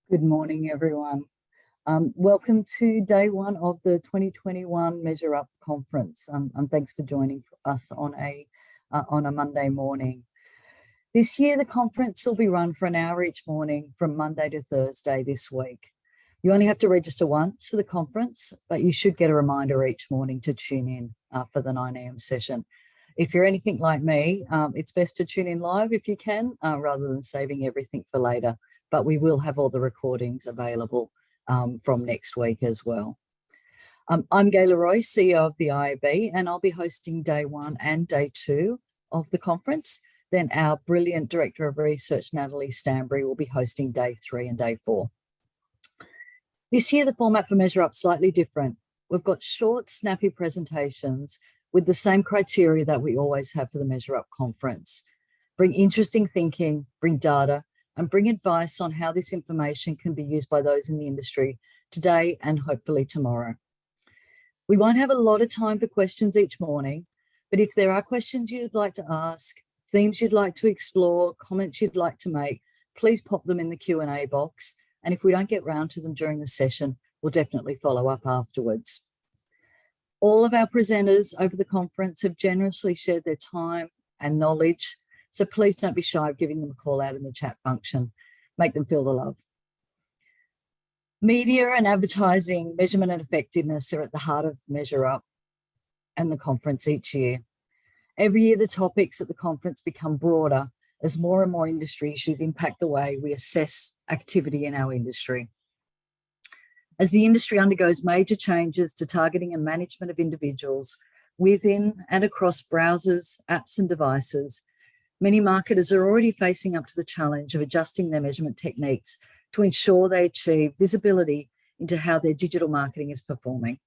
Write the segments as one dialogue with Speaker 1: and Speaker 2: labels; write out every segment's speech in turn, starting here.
Speaker 1: Good morning, everyone. Welcome to day one of the 2021 MeasureUp conference. And thanks for joining us on a Monday morning. This year, the conference will be run for an hour each morning from Monday to Thursday this week. You only have to register once for the conference, but you should get a reminder each morning to tune in for the 9 a.m. session. If you're anything like me, it's best to tune in live if you can, rather than saving everything for later. But we will have all the recordings available from next week as well. I'm Gayla Roy, CEO of the IAB, and I'll be hosting day one and day two of the conference. Then our brilliant Director of Research, Natalie Stanbury, will be hosting day three and day four. This year, the format for MeasureUp is slightly different. We've got short, snappy presentations with the same criteria that we always have for the MeasureUp conference. Bring interesting thinking, bring data, and bring advice on how this information can be used by those in the industry today and hopefully tomorrow. We won't have a lot of time for questions each morning, but if there are questions you'd like to ask, themes you'd like to explore, comments you'd like to make, please pop them in the Q&A box. And if we don't get round to them during the session, we'll definitely follow up afterwards. All of our presenters over the conference have generously shared their time and knowledge, so please don't be shy of giving them a call out in the chat function. Make them feel the love. Media and advertising, measurement and effectiveness are at the heart of MeasureUp and the conference each year. Every year, the topics at the conference become broader as more and more industry issues impact the way we assess activity in our industry. As the industry undergoes major changes to targeting and management of individuals within and across browsers, apps and devices, many marketers are already facing up to the challenge of adjusting their measurement techniques to ensure they achieve visibility into how their digital marketing is performing.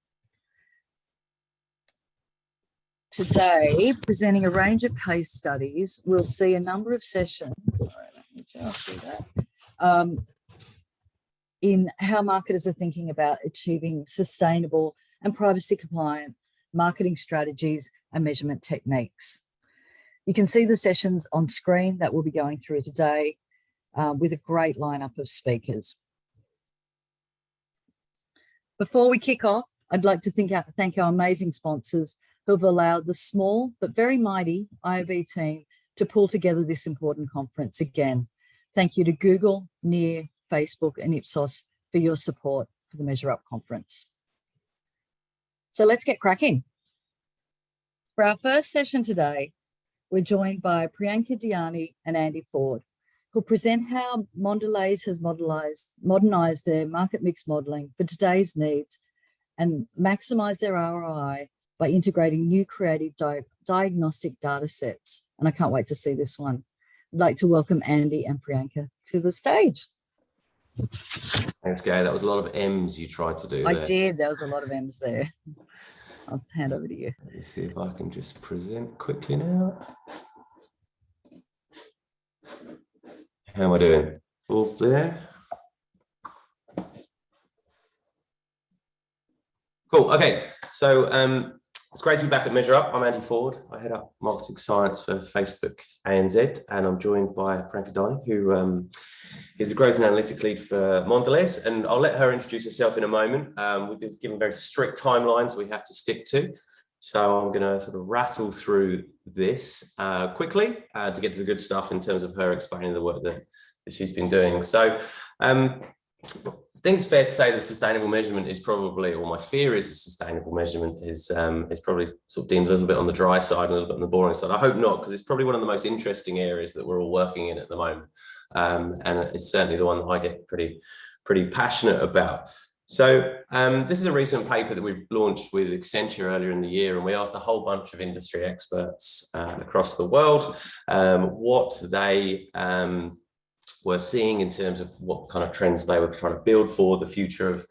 Speaker 1: Today, presenting a range of case studies, we'll see a number of sessions, in how marketers are thinking about achieving sustainable and privacy compliant marketing strategies and measurement techniques. You can see the sessions on screen that we'll be going through today with a great lineup of speakers. Before we kick off, I'd like to thank our amazing sponsors who have allowed the small but very mighty IAB team to pull together this important conference again. Thank you to Google, Near, Facebook and Ipsos for your support for the MeasureUp conference. So let's get cracking. For our first session today, we're joined by Priyanka Diani and Andy Ford, who'll present how Mondelez has modernized their market mix modeling for today's needs and maximize their ROI by integrating new creative diagnostic data sets. And I can't wait to see this one. I'd like to welcome Andy and Priyanka to the stage.
Speaker 2: Thanks, Gay. That was a lot of M's you tried to do there.
Speaker 1: I did. There was a lot of M's there. I'll hand over to you.
Speaker 2: Let me see if I can just present quickly now. How am I doing? All there? Cool. Okay. So it's great to be back at MeasureUp. I'm Andy Ford. I head up marketing science for Facebook ANZ, and I'm joined by Priyanka Diani, who is the growth and analytics lead for Mondelez. And I'll let her introduce herself in a moment. We've been given very strict timelines we have to stick to. So I'm going to sort of rattle through this quickly to get to the good stuff in terms of her explaining the work that she's been doing. So I think it's fair to say that sustainable measurement is probably, or my fear is that sustainable measurement is probably sort of deemed a little bit on the dry side, a little bit on the boring side. I hope not, because it's probably one of the most interesting areas that we're all working in at the moment. And it's certainly the one that I get pretty passionate about. So this is a recent paper that we've launched with Accenture earlier in the year, and we asked a whole bunch of industry experts across the world what they were seeing in terms of what kind of trends they were trying to build for the future of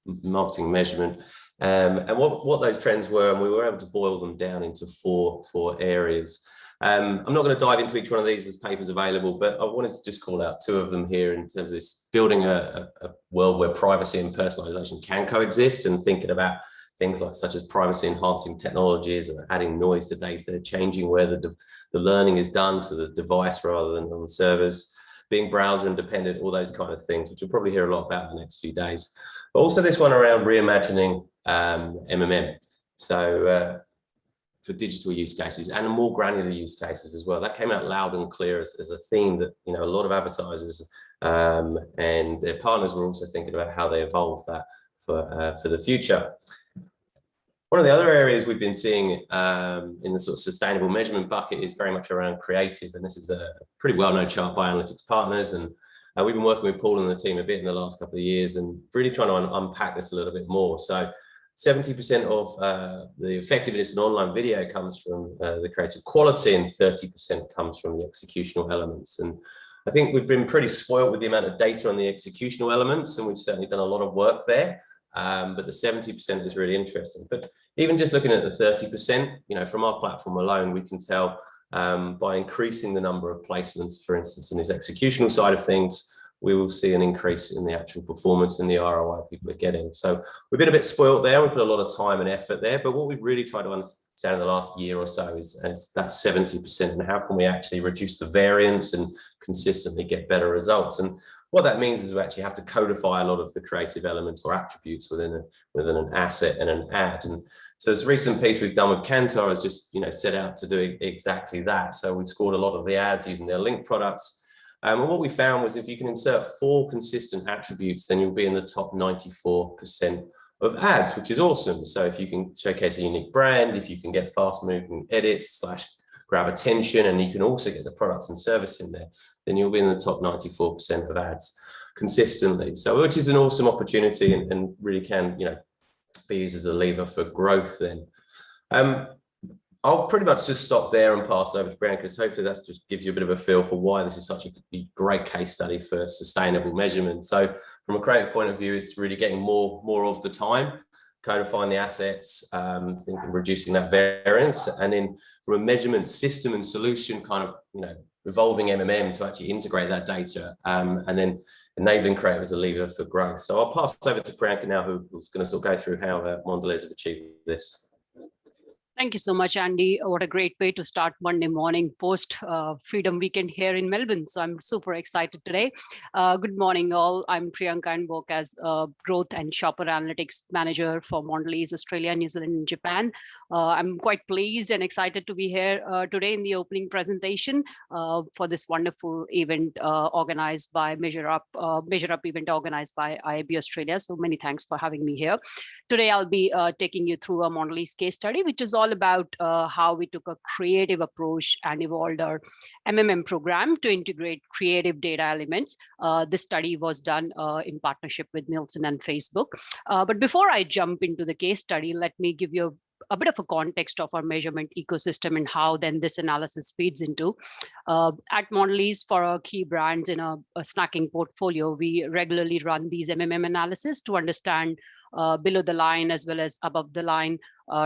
Speaker 2: marketing measurement, and what those trends were, and we were able to boil them down into four areas. I'm not going to dive into each one of these, this paper's available, but I wanted to just call out two of them here in terms of this building a world where privacy and personalisation can coexist, and thinking about things like such as privacy enhancing technologies and adding noise to data, changing where the learning is done to the device rather than on the servers. being browser independent, all those kind of things, which we'll probably hear a lot about in the next few days. But also this one around reimagining MMM. So for digital use cases and more granular use cases as well. That came out loud and clear as a theme that, you know, a lot of advertisers and their partners were also thinking about how they evolve that for the future. One of the other areas we've been seeing in the sort of sustainable measurement bucket is very much around creative. And this is a pretty well-known chart by analytics partners. And we've been working with Paul and the team a bit in the last couple of years and really trying to unpack this a little bit more. So 70% of the effectiveness in online video comes from the creative quality and 30% comes from the executional elements. And I think we've been pretty spoiled with the amount of data on the executional elements, and we've certainly done a lot of work there. But the 70% is really interesting. But even just looking at the 30%, you know, from our platform alone, we can tell by increasing the number of placements, for instance, in this executional side of things, we will see an increase in the actual performance and the ROI people are getting. So we've been a bit spoiled there. We put a lot of time and effort there, but what we've really tried to understand in the last year or so is that 70% and how can we actually reduce the variance and consistently get better results. And what that means is we actually have to codify a lot of the creative elements or attributes within an asset and an ad. And so this recent piece we've done with Kantar has just, you know, set out to do exactly that. So we've scored a lot of the ads using their link products. And what we found was if you can insert 4 consistent attributes, then you'll be in the top 94% of ads, which is awesome. So if you can showcase a unique brand, if you can get fast moving edits / grab attention, and you can also get the products and service in there, then you'll be in the top 94% of ads consistently. So which is an awesome opportunity and really can, you know, be used as a lever for growth then. I'll pretty much just stop there and pass over to Brian, because hopefully that just gives you a bit of a feel for why this is such a great case study for sustainable measurement. So from a creative point of view, it's really getting more of the time, codifying the assets, thinking reducing that variance, and then from a measurement system and solution kind of, you know, evolving MMM to actually integrate that data, and then enabling creative as a lever for growth. So I'll pass over to Priyanka now, who's going to sort of go through how Mondelez have achieved this.
Speaker 3: Thank you so much, Andy. What a great way to start Monday morning post Freedom Weekend here in Melbourne. So I'm super excited today. Good morning, all. I'm Priyanka and work as Growth and Shopper Analytics Manager for Mondelez, Australia, New Zealand, and Japan. I'm quite pleased and excited to be here today in the opening presentation for this wonderful event organized by MeasureUp event organized by IAB Australia. So many thanks for having me here. Today, I'll be taking you through a Mondelez case study, which is all about how we took a creative approach and evolved our MMM program to integrate creative data elements. This study was done in partnership with Nielsen and Facebook. But before I jump into the case study, let me give you a bit of a context of our measurement ecosystem and how then this analysis feeds into. At Mondelez, for our key brands in a snacking portfolio, we regularly run these MMM analysis to understand below the line as well as above the line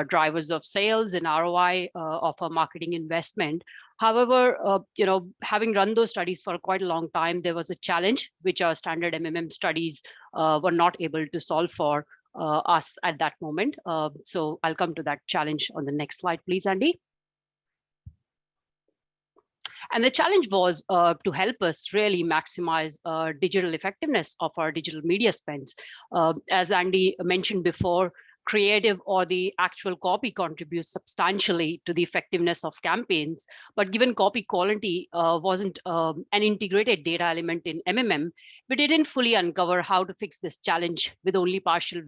Speaker 3: drivers of sales and ROI of our marketing investment. However, you know, having run those studies for quite a long time, there was a challenge which our standard MMM studies were not able to solve for us at that moment. So I'll come to that challenge on the next slide, please, Andy. And the challenge was to help us really maximize digital effectiveness of our digital media spends. As Andy mentioned before, creative or the actual copy contributes substantially to the effectiveness of campaigns. But given copy quality wasn't an integrated data element in MMM, we didn't fully uncover how to fix this challenge with only partial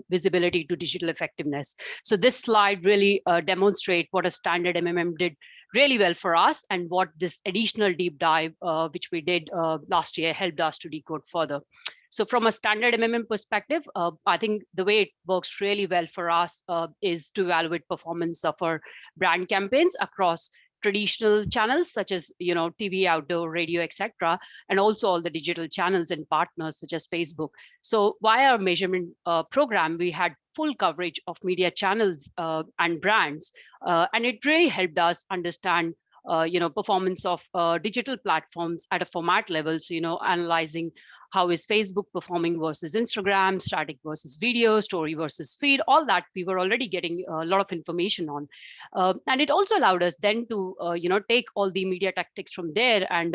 Speaker 3: visibility to digital effectiveness. So this slide really demonstrates what a standard MMM did really well for us and what this additional deep dive, which we did last year, helped us to decode further. So from a standard MMM perspective, I think the way it works really well for us is to evaluate performance of our brand campaigns across traditional channels such as, you know, TV, outdoor, radio, etc., and also all the digital channels and partners such as Facebook. So via our measurement program, we had full coverage of media channels and brands, and it really helped us understand you know, performance of digital platforms at a format level. So, you know, analyzing how is Facebook performing versus Instagram, static versus video, story versus feed, all that we were already getting a lot of information on. And it also allowed us then to, take all the media tactics from there and,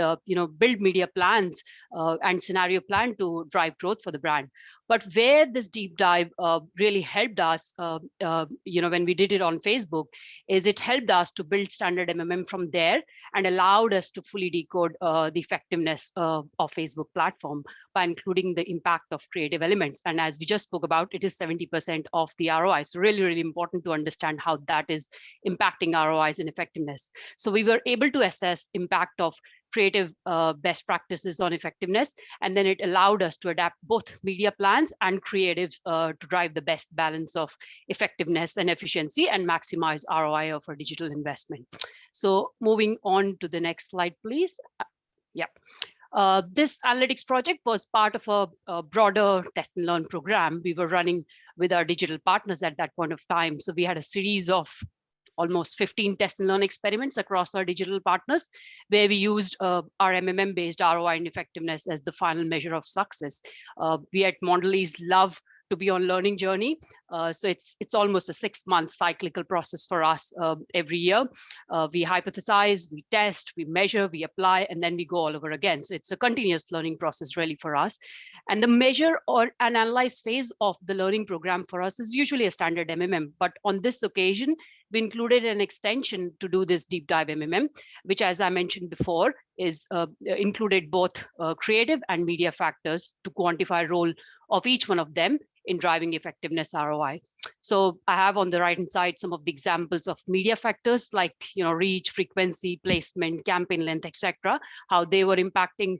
Speaker 3: build media plans and scenario plan to drive growth for the brand. But where this deep dive really helped us, when we did it on Facebook, is it helped us to build standard MMM from there and allowed us to fully decode the effectiveness of Facebook platform by including the impact of creative elements. And as we just spoke about, it is 70% of the ROI. So really, really important to understand how that is impacting ROIs and effectiveness. So we were able to assess impact of creative best practices on effectiveness, and then it allowed us to adapt both media plans and creatives to drive the best balance of effectiveness and efficiency and maximize ROI of our digital investment. So moving on to the next slide, please. This analytics project was part of a broader test and learn program we were running with our digital partners at that point of time. So we had a series of almost 15 test and learn experiments across our digital partners, where we used our MMM-based ROI and effectiveness as the final measure of success. We at Mondelez love to be on learning journey. So it's almost a 6-month cyclical process for us every year. We hypothesize, we test, we measure, we apply, and then we go all over again. So it's a continuous learning process really for us. And the measure or an analyze phase of the learning program for us is usually a standard MMM. But on this occasion, we included an extension to do this deep dive MMM, which, as I mentioned before, is included both creative and media factors to quantify role of each one of them in driving effectiveness ROI. So I have on the right-hand side some of the examples of media factors like reach, frequency, placement, campaign length, etc., how they were impacting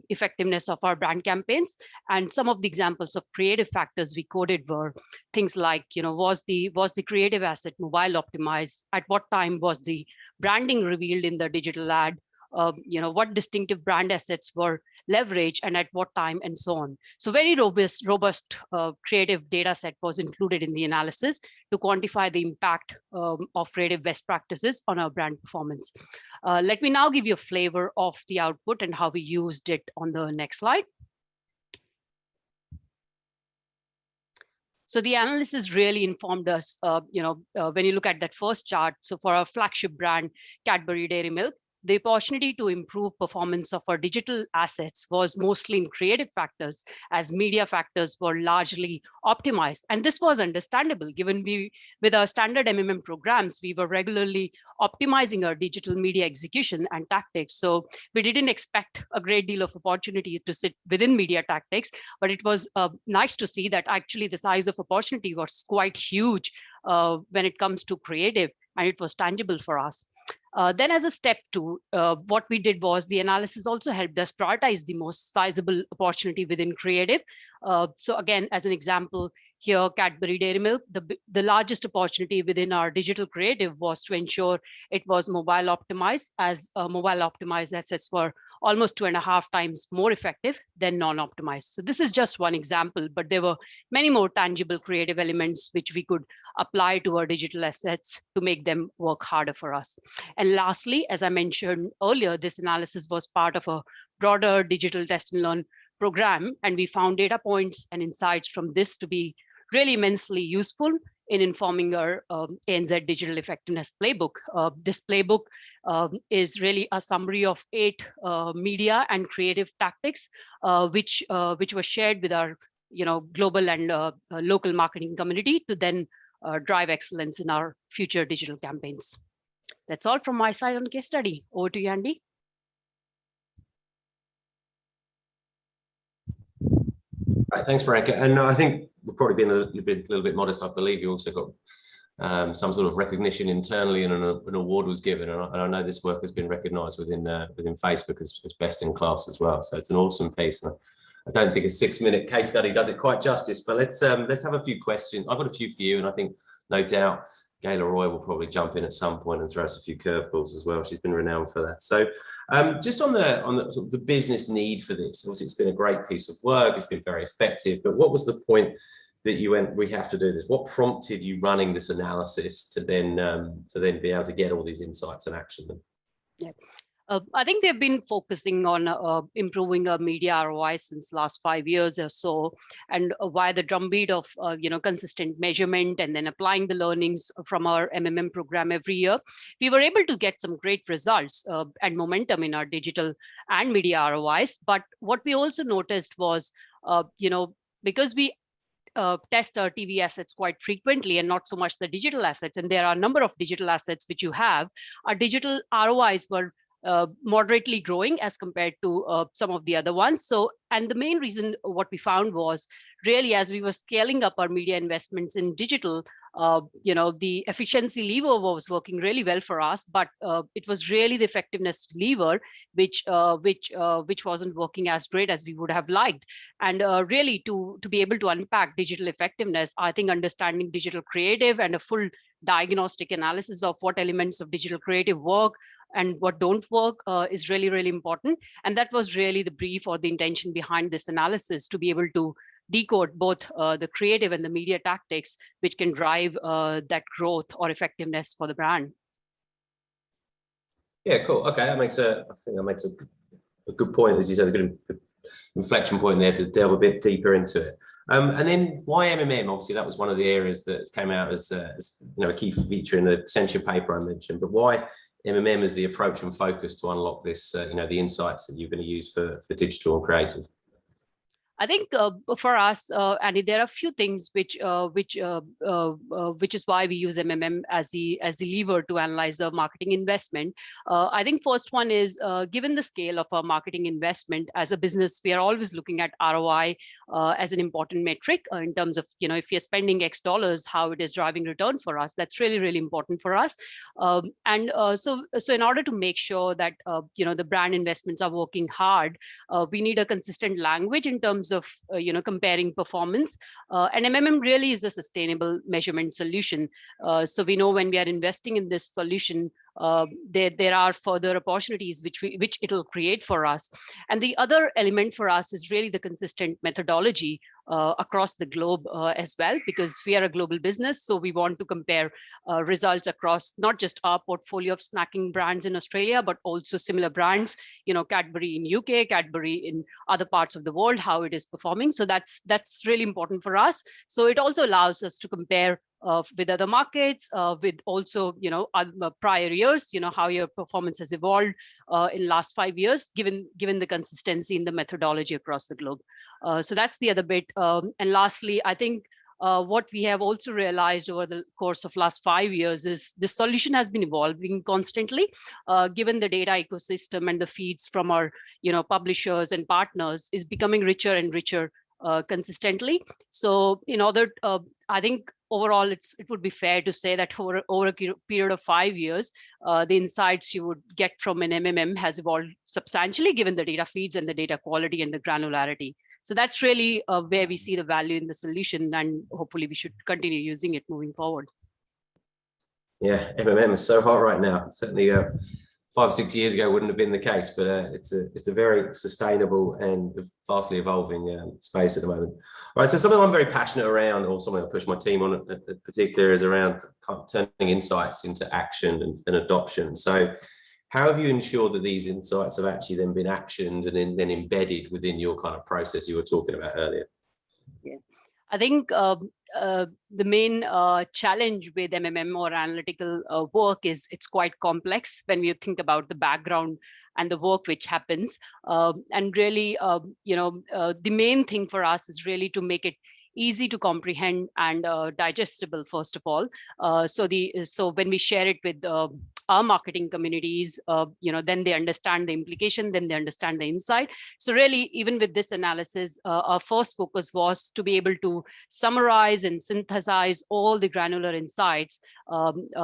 Speaker 3: effectiveness of our brand campaigns. And some of the examples of creative factors we coded were things like, was the creative asset mobile optimized? At what time was the branding revealed in the digital ad? What distinctive brand assets were leveraged and at what time, and so on. So very robust creative data set was included in the analysis to quantify the impact of creative best practices on our brand performance. Let me now give you a flavor of the output and how we used it on the next slide. So the analysis really informed us, when you look at that first chart. So for our flagship brand, Cadbury Dairy Milk, the opportunity to improve performance of our digital assets was mostly in creative factors, as media factors were largely optimized. And this was understandable given with our standard MMM programs, we were regularly optimizing our digital media execution and tactics. So we didn't expect a great deal of opportunity to sit within media tactics, but it was nice to see that actually the size of opportunity was quite huge when it comes to creative, and it was tangible for us. Then as a step 2, what we did was the analysis also helped us prioritize the most sizable opportunity within creative. So again, as an example, here, Cadbury Dairy Milk, the largest opportunity within our digital creative was to ensure it was mobile optimized, as mobile optimized assets were almost 2.5 times more effective than non-optimized. So this is just one example, but there were many more tangible creative elements which we could apply to our digital assets to make them work harder for us. And lastly, as I mentioned earlier, this analysis was part of a broader digital test and learn program, and we found data points and insights from this to be really immensely useful in informing our ANZ digital effectiveness playbook. This playbook is really a summary of 8 media and creative tactics, which were shared with our global and local marketing community to then drive excellence in our future digital campaigns. That's all from my side on case study. Over to you, Andy.
Speaker 2: Right, thanks, Priyanka. And I think we've probably been a little bit modest. I believe you also got some sort of recognition internally, and an award was given. And I know this work has been recognised within Facebook as best in class as well. So it's an awesome piece. And I don't think a 6-minute case study does it quite justice. But let's have a few questions. I've got a few for you, and I think no doubt Gayla Roy will probably jump in at some point and throw us a few curveballs as well. She's been renowned for that. So just on the sort of the business need for this, obviously it's been a great piece of work. It's been very effective. But what was the point that you went, we have to do this? What prompted you running this analysis to then be able to get all these insights and action them?
Speaker 3: Yeah. I think they've been focusing on improving media ROI since last 5 years or so, and via the drumbeat of consistent measurement and then applying the learnings from our program every year, we were able to get some great results and momentum in our digital and media ROIs. But what we also noticed was, because we test our TV assets quite frequently and not so much the digital assets, and there are a number of digital assets which you have, our digital ROIs were moderately growing as compared to some of the other ones. So, and the main reason what we found was really as we were scaling up our media investments in digital, the efficiency lever was working really well for us, but it was really the effectiveness lever which wasn't working as great as we would have liked. And really to be able to unpack digital effectiveness, I think understanding digital creative and a full diagnostic analysis of what elements of digital creative work and what don't work is really, really important. And that was really the brief or the intention behind this analysis, to be able to decode both the creative and the media tactics, which can drive that growth or effectiveness for the brand.
Speaker 2: Yeah, cool. Okay, I think that makes a good point, as you said, a good inflection point there to delve a bit deeper into it. And then why MMM? Obviously, that was one of the areas that came out as a key feature in the Accenture paper I mentioned. But why MMM as the approach and focus to unlock this, the insights that you're going to use for digital and creative?
Speaker 3: I think for us, Andy, there are a few things which is why we use MMM as the lever to analyze the marketing investment. I think first one is given the scale of our marketing investment as a business, we are always looking at ROI as an important metric in terms of if you're spending X dollars, how it is driving return for us. That's really, really important for us. So in order to make sure that the brand investments are working hard, we need a consistent language in terms of comparing performance, and MMM really is a sustainable measurement solution. So we know when we are investing in this solution, there are further opportunities which it'll create for us. And the other element for us is really the consistent methodology across the globe as well, because we are a global business. So we want to compare results across not just our portfolio of snacking brands in Australia, but also similar brands, Cadbury in UK, Cadbury in other parts of the world, how it is performing. So that's really important for us. So it also allows us to compare with other markets, with also prior years, how your performance has evolved in last 5 years, given the consistency in the methodology across the globe. So that's the other bit. And lastly, I think what we have also realized over the course of last 5 years is the solution has been evolving constantly, given the data ecosystem and the feeds from our publishers and partners is becoming richer and richer consistently. So I think overall, it would be fair to say that over a period of 5 years, the insights you would get from an MMM has evolved substantially, given the data feeds and the data quality and the granularity. So that's really where we see the value in the solution, and hopefully we should continue using it moving forward.
Speaker 2: Yeah, MMM is so hot right now. Certainly 5 or 6 years ago wouldn't have been the case, but it's a very sustainable and vastly evolving space at the moment. All right, so something I'm very passionate around, or something I push my team on in particular, is around kind of turning insights into action and adoption. So how have you ensured that these insights have actually then been actioned and then embedded within your kind of process you were talking about earlier?
Speaker 3: Yeah, I think the main challenge with MMM or analytical work is it's quite complex when you think about the background and the work which happens. And really, the main thing for us is really to make it easy to comprehend and digestible, first of all. So when we share it with our marketing communities, then they understand the implication, then they understand the insight. So really, even with this analysis, our first focus was to be able to summarize and synthesize all the granular insights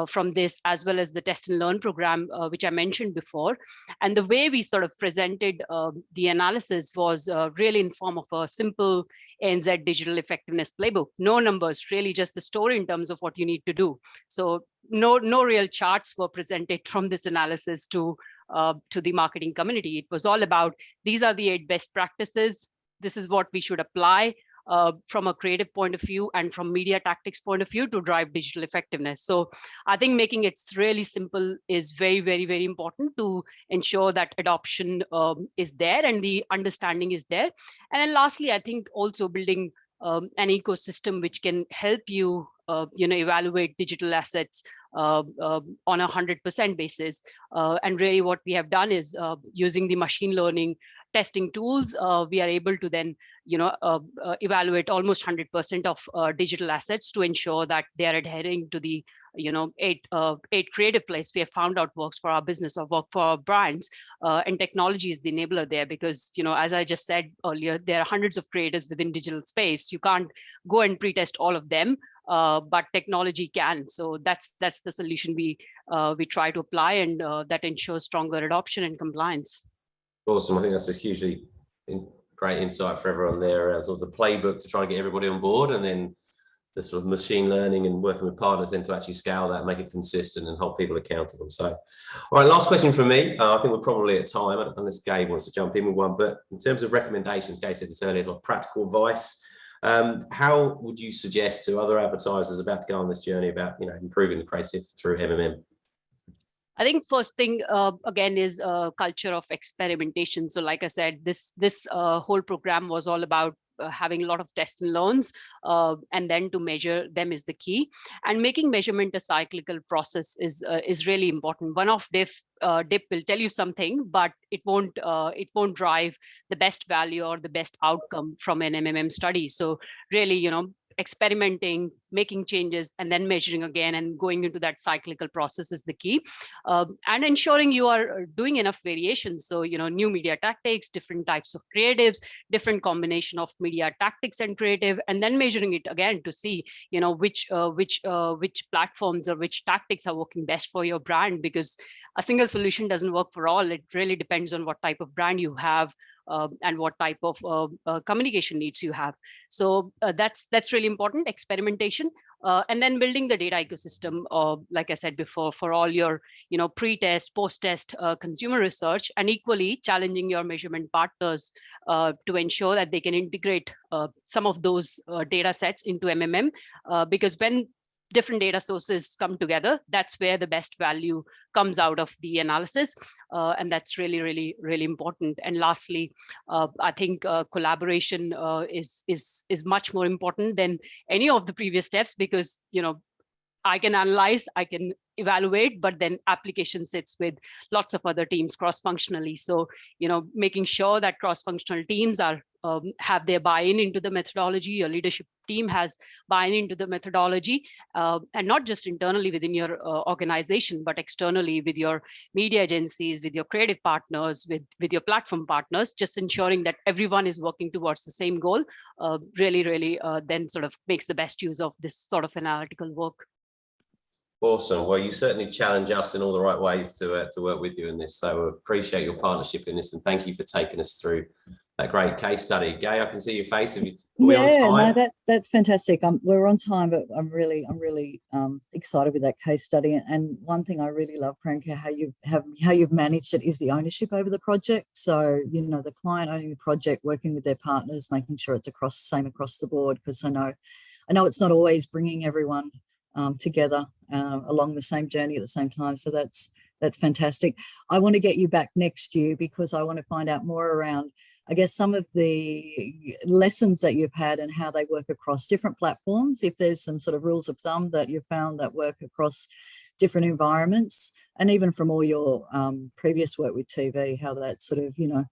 Speaker 3: from this, as well as the test and learn program, which I mentioned before. And the way we sort of presented the analysis was really in form of a simple ANZ digital effectiveness playbook. No numbers, really just the story in terms of what you need to do. So no real charts were presented from this analysis to the marketing community. It was all about, these are the 8 best practices. This is what we should apply. from a creative point of view and from media tactics point of view to drive digital effectiveness. So I think making it really simple is very, very, very important to ensure that adoption is there and the understanding is there. And then lastly, I think also building an ecosystem which can help you, evaluate digital assets on a 100% basis. And really what we have done is using the machine learning testing tools, we are able to then, evaluate almost 100% of digital assets to ensure that they are adhering to the, eight creative plays we have found out works for our business or work for our brands. And technology is the enabler there because, as I just said earlier, there are hundreds of creators within digital space. You can't go and pre-test all of them. But technology can. So that's the solution we try to apply, and that ensures stronger adoption and compliance.
Speaker 2: Awesome. I think that's a hugely great insight for everyone there as sort of the playbook to try and get everybody on board, and then the sort of machine learning and working with partners then to actually scale that, make it consistent and hold people accountable. So, all right, last question from me. I think we're probably at time, unless Gabe wants to jump in with one, but in terms of recommendations, Gabe said this earlier, like practical advice. How would you suggest to other advertisers about to go on this journey about improving the creative through MMM?
Speaker 3: I think first thing again is a culture of experimentation. So like I said, this whole program was all about having a lot of test and learns, and then to measure them is the key. And making measurement a cyclical process is really important. One-off dip will tell you something, but it won't drive the best value or the best outcome from an MMM study. So really, experimenting, making changes, and then measuring again and going into that cyclical process is the key. And ensuring you are doing enough variations. So, new media tactics, different types of creatives, different combination of media tactics and creative, and then measuring it again to see, which platforms or which tactics are working best for your brand, because a single solution doesn't work for all. It really depends on what type of brand you have, and what type of communication needs you have. So that's really important, experimentation, and then building the data ecosystem, like I said before, for all your pre-test, post-test consumer research, and equally challenging your measurement partners to ensure that they can integrate some of those data sets into MMM, because when different data sources come together, that's where the best value comes out of the analysis, and that's really, really, really important. And lastly, I think collaboration is much more important than any of the previous steps, because I can analyze, I can evaluate, but then application sits with lots of other teams cross-functionally. So making sure that cross-functional teams are have their buy-in into the methodology, your leadership team has buy-in into the methodology, and not just internally within your organization, but externally with your media agencies, with your creative partners, with your platform partners, just ensuring that everyone is working towards the same goal, really then sort of makes the best use of this sort of analytical work.
Speaker 2: Awesome. Well, you certainly challenge us in all the right ways to work with you in this. So appreciate your partnership in this, and thank you for taking us through that great case study. Gay, I can see your face.
Speaker 1: No, that's fantastic. We're on time, but I'm really excited with that case study. And one thing I really love, Priyanka, how you've managed it is the ownership over the project. So the client owning the project, working with their partners, making sure it's same across the board. Because I know it's not always bringing everyone together along the same journey at the same time. So that's fantastic. I want to get you back next year because I want to find out more around, I guess, some of the lessons that you've had and how they work across different platforms. If there's some sort of rules of thumb that you've found that work across different environments, and even from all your previous work with TV, how that sort of, if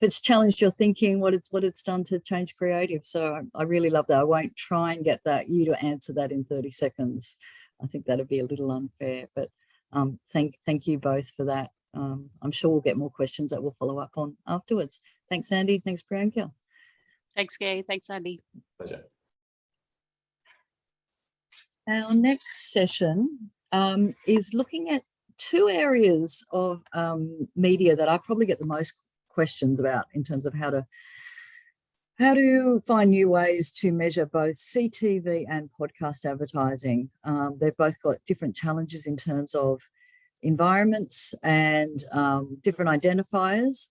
Speaker 1: it's challenged your thinking, what it's done to change creative. So I really love that. I won't try and get you to answer that in 30 seconds. I think that'd be a little unfair, but thank you both for that. I'm sure we'll get more questions that we'll follow up on afterwards. Thanks, Andy. Thanks, Priyanka.
Speaker 3: Thanks, Gay. Thanks, Andy.
Speaker 2: Pleasure.
Speaker 1: Our next session is looking at two areas of media that I probably get the most questions about in terms of how to find new ways to measure both CTV and podcast advertising. They've both got different challenges in terms of environments and different identifiers.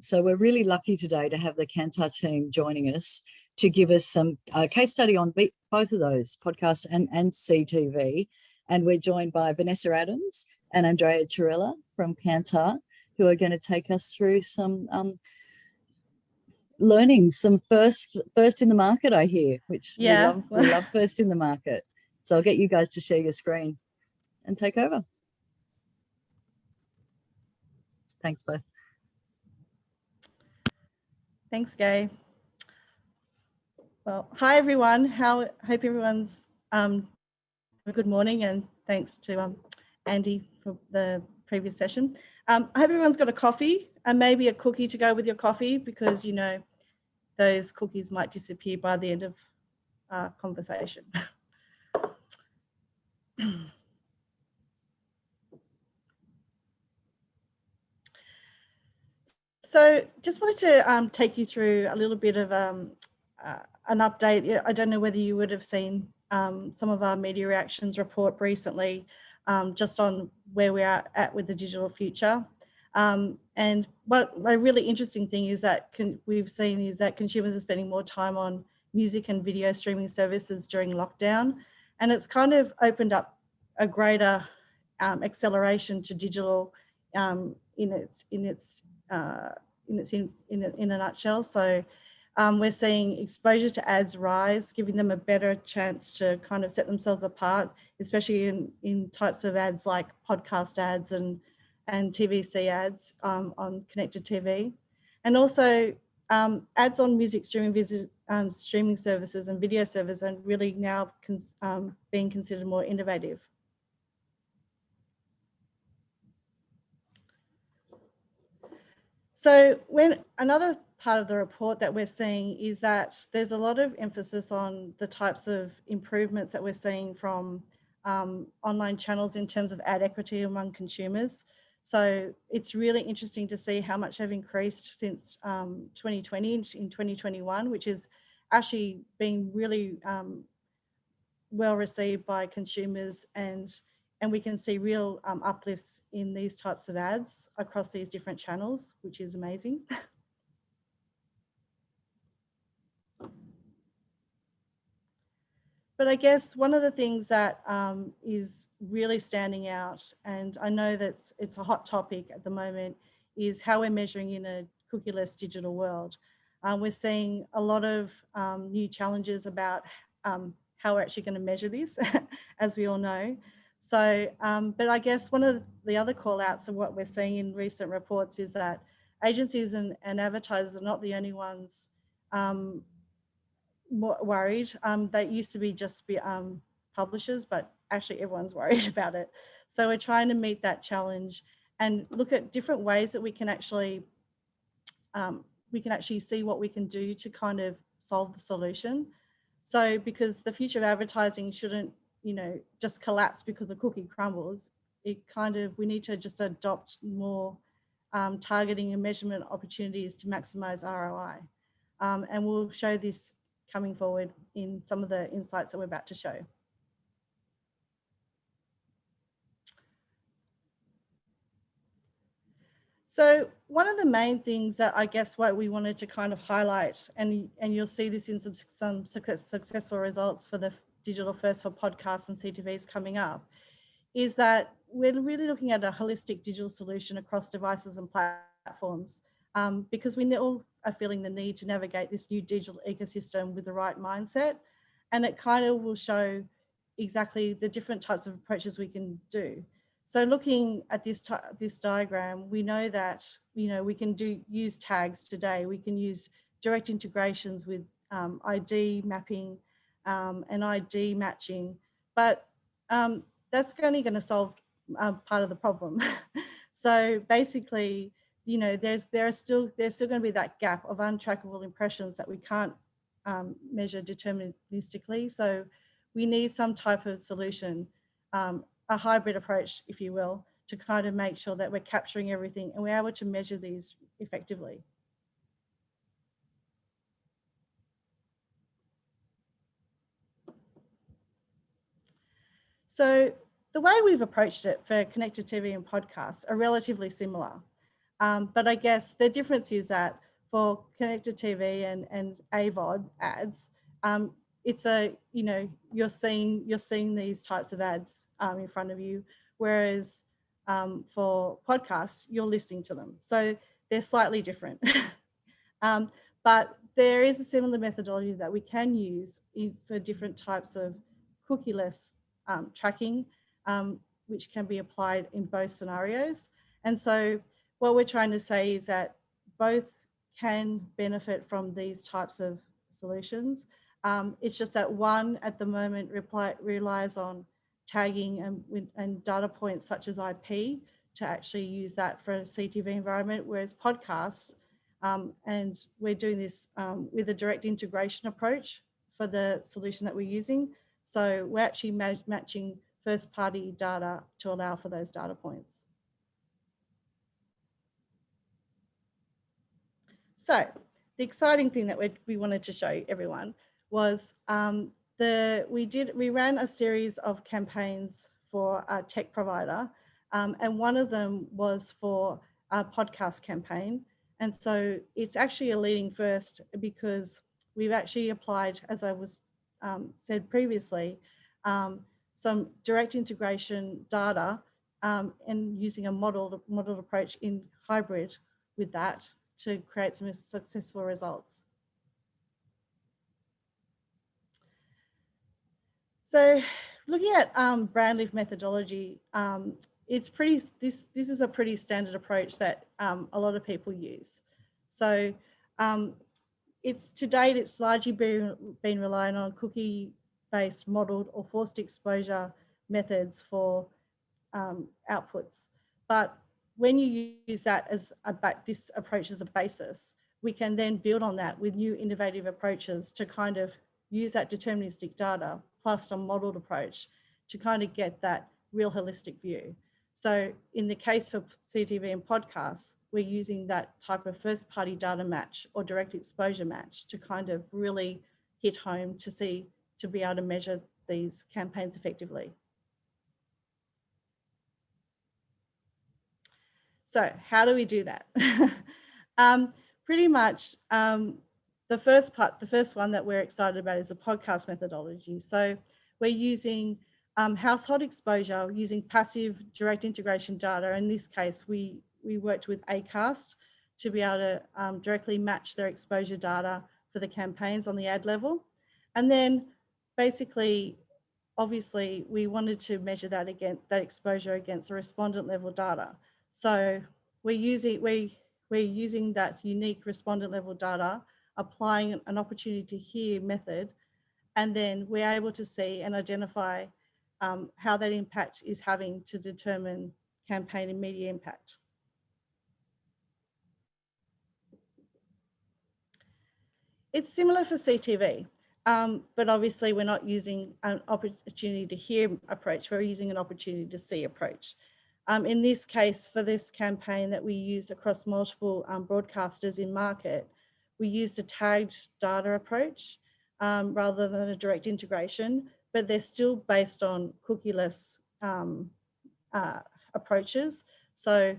Speaker 1: So we're really lucky today to have the Kantar team joining us to give us some case study on both of those, podcasts and CTV. And we're joined by Vanessa Adams and Andreea Chirila from Kantar, who are going to take us through some learning, some first in the market, I hear, which we love first in the market. So I'll get you guys to share your screen and take over. Thanks, both.
Speaker 4: Thanks, Gay. Well, hi everyone. Hope everyone's good morning, and thanks to Andy for the previous session. I hope everyone's got a coffee and maybe a cookie to go with your coffee, because you know those cookies might disappear by the end of our conversation. So just wanted to take you through a little bit of an update. I don't know whether you would have seen some of our media reactions report recently, just on where we are at with the digital future. And what a really interesting thing is that we've seen is that consumers are spending more time on music and video streaming services during lockdown, and it's kind of opened up a greater acceleration to digital in a nutshell. So we're seeing exposure to ads rise, giving them a better chance to kind of set themselves apart, especially in types of ads like podcast ads and TVC ads on connected TV. And also ads on music streaming services and video services are really now being considered more innovative. So another part of the report that we're seeing is that there's a lot of emphasis on the types of improvements that we're seeing from online channels in terms of ad equity among consumers. So it's really interesting to see how much they've increased since 2020 in 2021, which is actually been really well received by consumers, and we can see real uplifts in these types of ads across these different channels, which is amazing. But I guess one of the things that is really standing out, and I know that it's a hot topic at the moment, is how we're measuring in a cookieless digital world. We're seeing a lot of new challenges about how we're actually going to measure this, as we all know. So, but I guess one of the other call outs of what we're seeing in recent reports is that agencies and advertisers are not the only ones worried. They used to be just publishers, but actually everyone's worried about it. So we're trying to meet that challenge and look at different ways that we can actually see what we can do to kind of solve the solution. So because the future of advertising shouldn't, just collapse because the cookie crumbles. We need to just adopt more targeting and measurement opportunities to maximize ROI. And we'll show this coming forward in some of the insights that we're about to show. So one of the main things that I guess what we wanted to kind of highlight, and you'll see this in some successful results for the digital first for podcasts and CTVs coming up, is that we're really looking at a holistic digital solution across devices and platforms, because we all are feeling the need to navigate this new digital ecosystem with the right mindset. And it kind of will show exactly the different types of approaches we can do. So looking at this diagram, we know that, we can use tags today. We can use direct integrations with ID mapping and ID matching, but that's only going to solve part of the problem. So basically, there's still going to be that gap of untrackable impressions that we can't measure deterministically. So we need some type of solution, a hybrid approach, if you will, to kind of make sure that we're capturing everything and we're able to measure these effectively. So the way we've approached it for connected TV and podcasts are relatively similar. But I guess the difference is that for connected TV and AVOD ads, it's a, you know, you're seeing these types of ads in front of you, whereas for podcasts, you're listening to them. So they're slightly different. But there is a similar methodology that we can use for different types of cookieless tracking, which can be applied in both scenarios. And so what we're trying to say is that both can benefit from these types of solutions. It's just that one at the moment relies on tagging and data points such as IP to actually use that for a CTV environment, whereas podcasts, and we're doing this with a direct integration approach for the solution that we're using. So we're actually matching first-party data to allow for those data points. So the exciting thing that we wanted to show everyone was we ran a series of campaigns for a tech provider, and one of them was for a podcast campaign. And so it's actually a leading first because we've actually applied, as I was said previously, some direct integration data and using a modeled approach in hybrid with that to create some successful results. So looking at brand lift methodology, this is a pretty standard approach that a lot of people use. So to date, it's largely been relying on cookie-based modeled or forced exposure methods for outputs. But when you use that as this approach as a basis, we can then build on that with new innovative approaches to kind of use that deterministic data plus a modeled approach to kind of get that real holistic view. So in the case for CTV and podcasts, we're using that type of first-party data match or direct exposure match to kind of really hit home to be able to measure these campaigns effectively. So how do we do that? Pretty much the first one that we're excited about is the podcast methodology. So we're using household exposure using passive direct integration data. In this case, we worked with Acast to be able to directly match their exposure data for the campaigns on the ad level. And then basically, obviously, we wanted to measure that exposure against the respondent level data. So we're using that unique respondent level data, applying an opportunity to hear method, and then we're able to see and identify how that impact is having to determine campaign and media impact. It's similar for CTV, but obviously we're not using an opportunity to hear approach, we're using an opportunity to see approach. In this case, for this campaign that we used across multiple broadcasters in market, we used a tagged data approach rather than a direct integration, but they're still based on cookieless approaches. So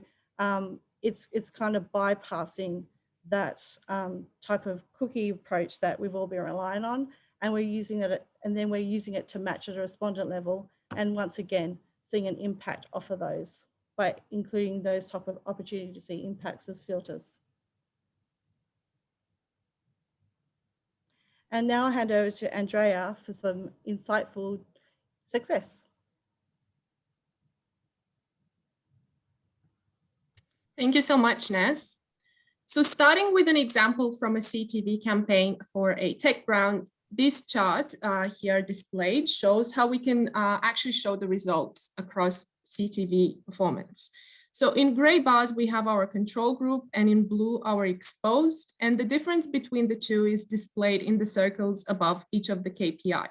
Speaker 4: it's kind of bypassing that type of cookie approach that we've all been relying on, and we're using it to match at a respondent level, and once again seeing an impact off of those by including those type of opportunity to see impacts as filters. And now I'll hand over to Andreea for some insightful success.
Speaker 5: Thank you so much, Ness. So starting with an example from a CTV campaign for a tech brand, this chart here displayed shows how we can actually show the results across CTV performance. So in gray bars, we have our control group, and in blue, our exposed, and the difference between the two is displayed in the circles above each of the KPI.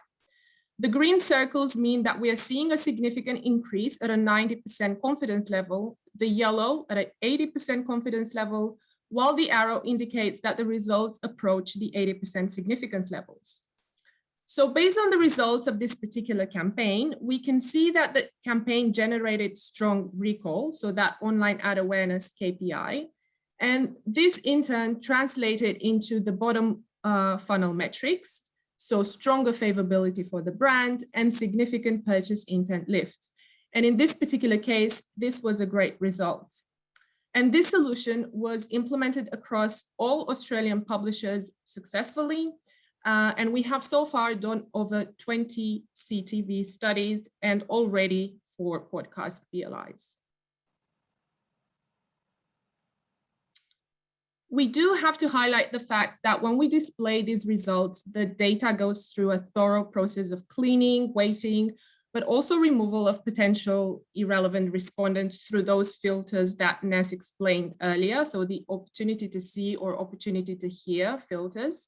Speaker 5: The green circles mean that we are seeing a significant increase at a 90% confidence level, the yellow at an 80% confidence level, while the arrow indicates that the results approach the 80% significance levels. So based on the results of this particular campaign, we can see that the campaign generated strong recall, so that online ad awareness KPI, And this in turn translated into the bottom funnel metrics, so stronger favorability for the brand and significant purchase intent lift. And in this particular case, this was a great result. And this solution was implemented across all Australian publishers successfully. And we have so far done over 20 CTV studies and already 4 podcast BLIs. We do have to highlight the fact that when we display these results, the data goes through a thorough process of cleaning, weighting, but also removal of potential irrelevant respondents through those filters that Ness explained earlier. So the opportunity to see or opportunity to hear filters.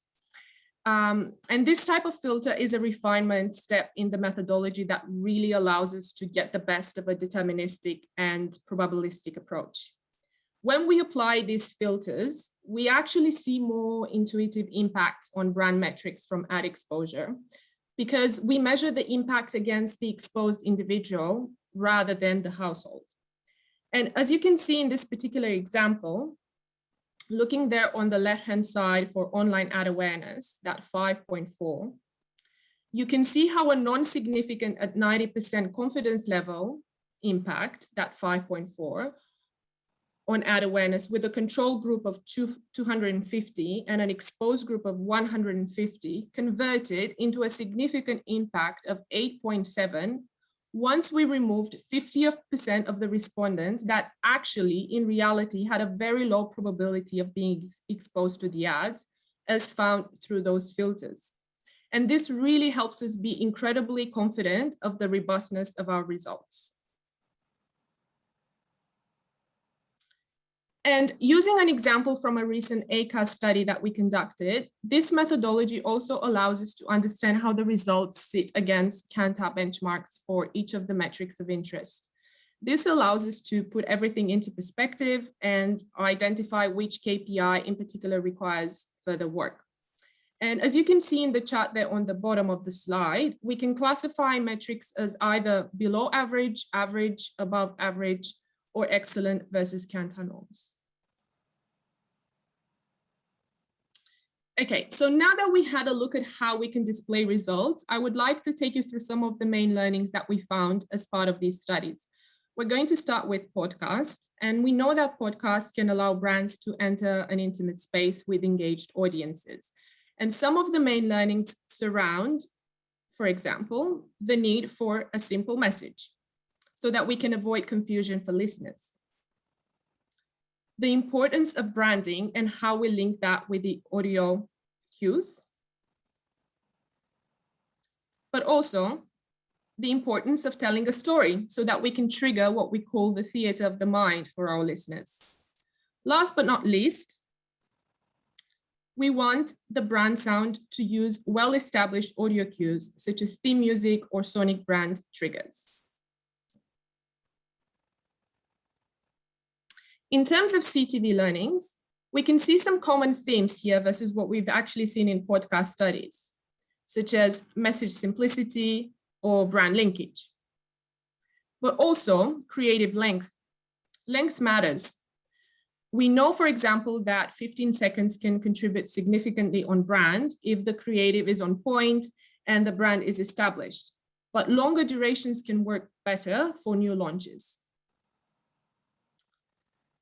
Speaker 5: And this type of filter is a refinement step in the methodology that really allows us to get the best of a deterministic and probabilistic approach. When we apply these filters, we actually see more intuitive impacts on brand metrics from ad exposure, because we measure the impact against the exposed individual rather than the household. And as you can see in this particular example, looking there on the left-hand side for online ad awareness, that 5.4, you can see how a non-significant at 90% confidence level impact, that 5.4, on ad awareness with a control group of 250 and an exposed group of 150 converted into a significant impact of 8.7 once we removed 50% of the respondents that actually in reality had a very low probability of being exposed to the ads as found through those filters. And this really helps us be incredibly confident of the robustness of our results. And using an example from a recent ACAS study that we conducted, this methodology also allows us to understand how the results sit against Kantar benchmarks for each of the metrics of interest. This allows us to put everything into perspective and identify which KPI in particular requires further work. And as you can see in the chart there on the bottom of the slide, we can classify metrics as either below average, average, above average, or excellent versus Kantar norms. Okay, so now that we had a look at how we can display results, I would like to take you through some of the main learnings that we found as part of these studies. We're going to start with podcasts, and we know that podcasts can allow brands to enter an intimate space with engaged audiences. And some of the main learnings surround, for example, the need for a simple message, so that we can avoid confusion for listeners. The importance of branding and how we link that with the audio cues. But also the importance of telling a story so that we can trigger what we call the theater of the mind for our listeners. Last but not least, we want the brand sound to use well-established audio cues such as theme music or sonic brand triggers. In terms of CTV learnings, we can see some common themes here versus what we've actually seen in podcast studies, such as message simplicity or brand linkage, but also creative length. Length matters. We know, for example, that 15 seconds can contribute significantly on brand if the creative is on point and the brand is established, but longer durations can work better for new launches.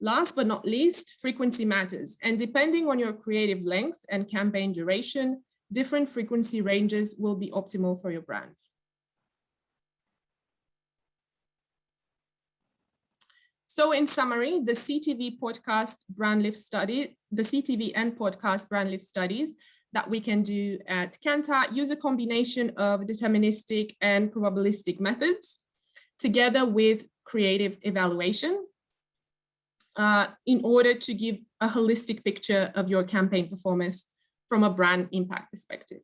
Speaker 5: Last but not least, frequency matters. And depending on your creative length and campaign duration, different frequency ranges will be optimal for your brand. So in summary, the CTV podcast brand lift study, the CTV and podcast brand lift studies that we can do at Kantar use a combination of deterministic and probabilistic methods together with creative evaluation in order to give a holistic picture of your campaign performance from a brand impact perspective.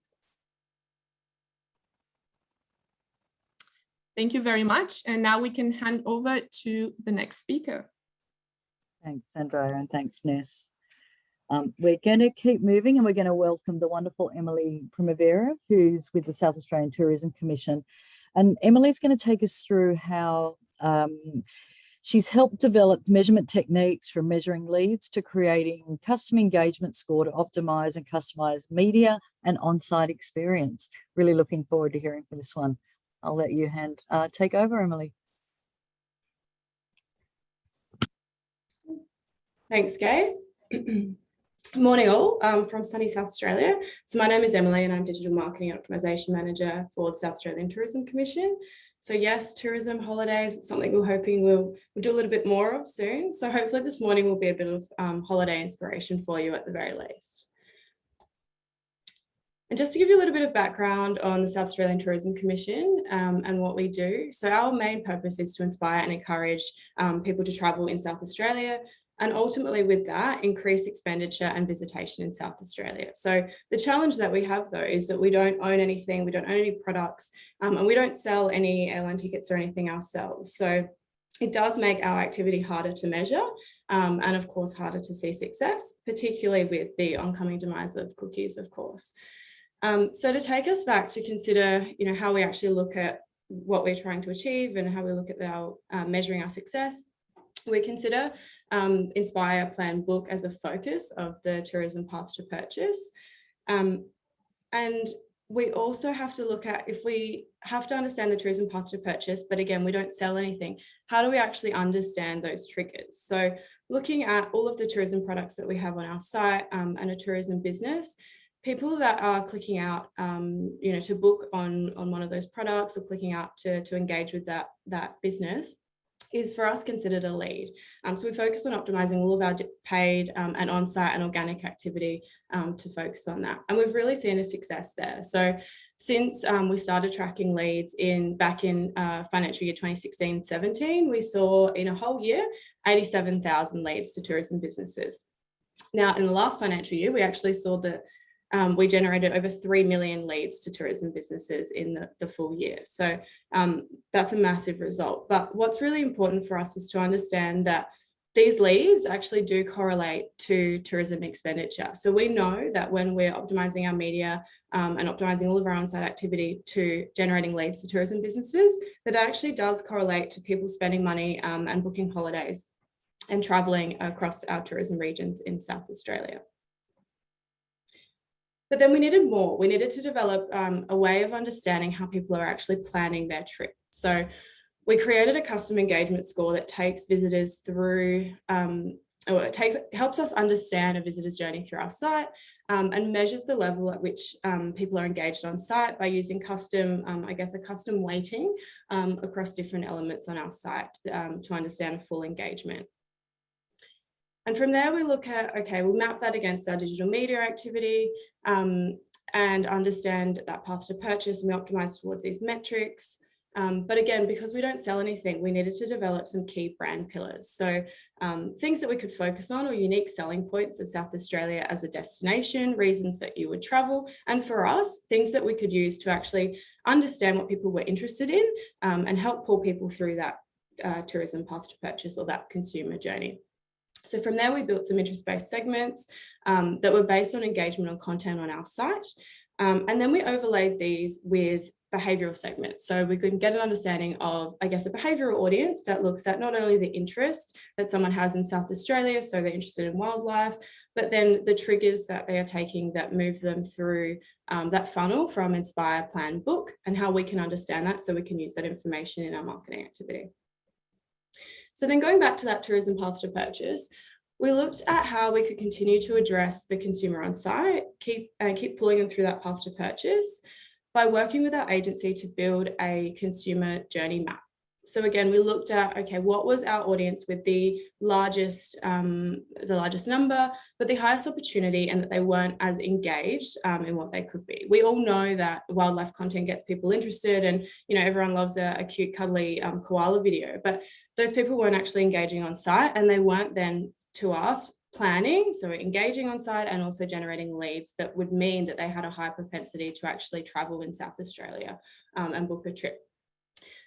Speaker 5: Thank you very much. And now we can hand over to the next speaker.
Speaker 1: Thanks, Andreea, and thanks, Ness. We're going to keep moving and we're going to welcome the wonderful Emily Primavera, who's with the South Australian Tourism Commission. And Emily's going to take us through how She's helped develop measurement techniques from measuring leads to creating custom engagement score to optimize and customize media and on-site experience. Really looking forward to hearing from this one. I'll let you take over, Emily.
Speaker 6: Thanks, Gay. Morning all, from sunny South Australia. So my name is Emily and I'm Digital Marketing Optimisation Manager for the South Australian Tourism Commission. So yes, tourism, holidays, it's something we're hoping we'll do a little bit more of soon. So hopefully this morning will be a bit of holiday inspiration for you at the very least. And just to give you a little bit of background on the South Australian Tourism Commission and what we do. So our main purpose is to inspire and encourage people to travel in South Australia, and ultimately with that, increase expenditure and visitation in South Australia. So the challenge that we have though is that we don't own anything, we don't own any products, and we don't sell any airline tickets or anything ourselves. So it does make our activity harder to measure and of course harder to see success, particularly with the oncoming demise of cookies, of course. So to take us back to consider, how we actually look at what we're trying to achieve and how we look at our measuring our success, we consider Inspire, Plan, Book as a focus of the tourism path to purchase. And we also have to look at, if we have to understand the tourism path to purchase, but again, we don't sell anything, how do we actually understand those triggers? So looking at all of the tourism products that we have on our site and a tourism business, people that are clicking out, to book on one of those products or clicking out to engage with that business, is for us considered a lead. So we focus on optimizing all of our paid and on-site and organic activity to focus on that. And we've really seen a success there. So since we started tracking leads back in financial year 2016-17, we saw in a whole year, 87,000 leads to tourism businesses. Now, in the last financial year, we actually saw that we generated over 3 million leads to tourism businesses in the full year. So that's a massive result. But what's really important for us is to understand that these leads actually do correlate to tourism expenditure. So we know that when we're optimizing our media and optimizing all of our on-site activity to generating leads to tourism businesses, that actually does correlate to people spending money and booking holidays and traveling across our tourism regions in South Australia. But then we needed more. We needed to develop a way of understanding how people are actually planning their trip. So we created a custom engagement score that takes visitors through, helps us understand a visitor's journey through our site and measures the level at which people are engaged on site by using custom, a custom weighting across different elements on our site to understand a full engagement. And from there, we look at, we'll map that against our digital media activity and understand that path to purchase, and we optimize towards these metrics. But again, because we don't sell anything, we needed to develop some key brand pillars. So things that we could focus on, or unique selling points of South Australia as a destination, reasons that you would travel. And for us, things that we could use to actually understand what people were interested in and help pull people through that tourism path to purchase or that consumer journey. So from there, we built some interest-based segments that were based on engagement on content on our site. And then we overlaid these with behavioural segments. So we could get an understanding of, a behavioural audience that looks at not only the interest that someone has in South Australia, so they're interested in wildlife, but then the triggers that they are taking that move them through that funnel from Inspire, Plan, Book, and how we can understand that so we can use that information in our marketing activity. So then going back to that tourism path to purchase, we looked at how we could continue to address the consumer on site, keep pulling them through that path to purchase by working with our agency to build a consumer journey map. So again, we looked at, what was our audience with the largest number, but the highest opportunity, and that they weren't as engaged in what they could be. We all know that wildlife content gets people interested, and everyone loves a cute, cuddly koala video, but those people weren't actually engaging on site, and they weren't then, to us, planning, so engaging on site and also generating leads that would mean that they had a high propensity to actually travel in South Australia and book a trip.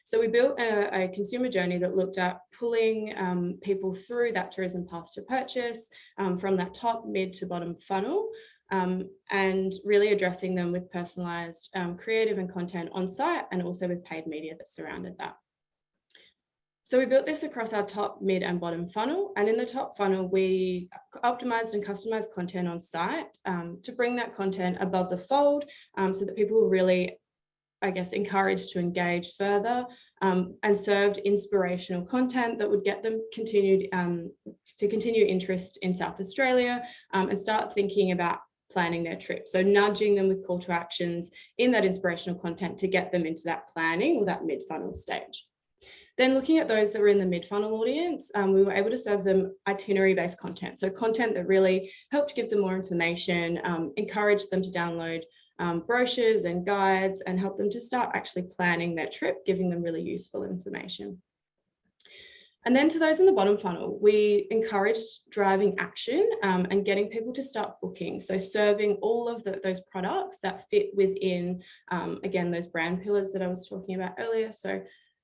Speaker 6: So we built a consumer journey that looked at pulling people through that tourism path to purchase from that top, mid to bottom funnel, and really addressing them with personalized creative and content on site, and also with paid media that surrounded that. So we built this across our top, mid and bottom funnel. And in the top funnel, we optimized and customized content on site to bring that content above the fold so that people were really, I guess, encouraged to engage further and served inspirational content that would get them continue interest in South Australia and start thinking about planning their trip. So nudging them with call to actions in that inspirational content to get them into that planning or that mid-funnel stage. Then looking at those that were in the mid-funnel audience, we were able to serve them itinerary-based content. So content that really helped give them more information, encourage them to download brochures and guides and help them to start actually planning their trip, giving them really useful information. And then to those in the bottom funnel, we encouraged driving action and getting people to start booking. So serving all of those products that fit within, again, those brand pillars that I was talking about earlier. So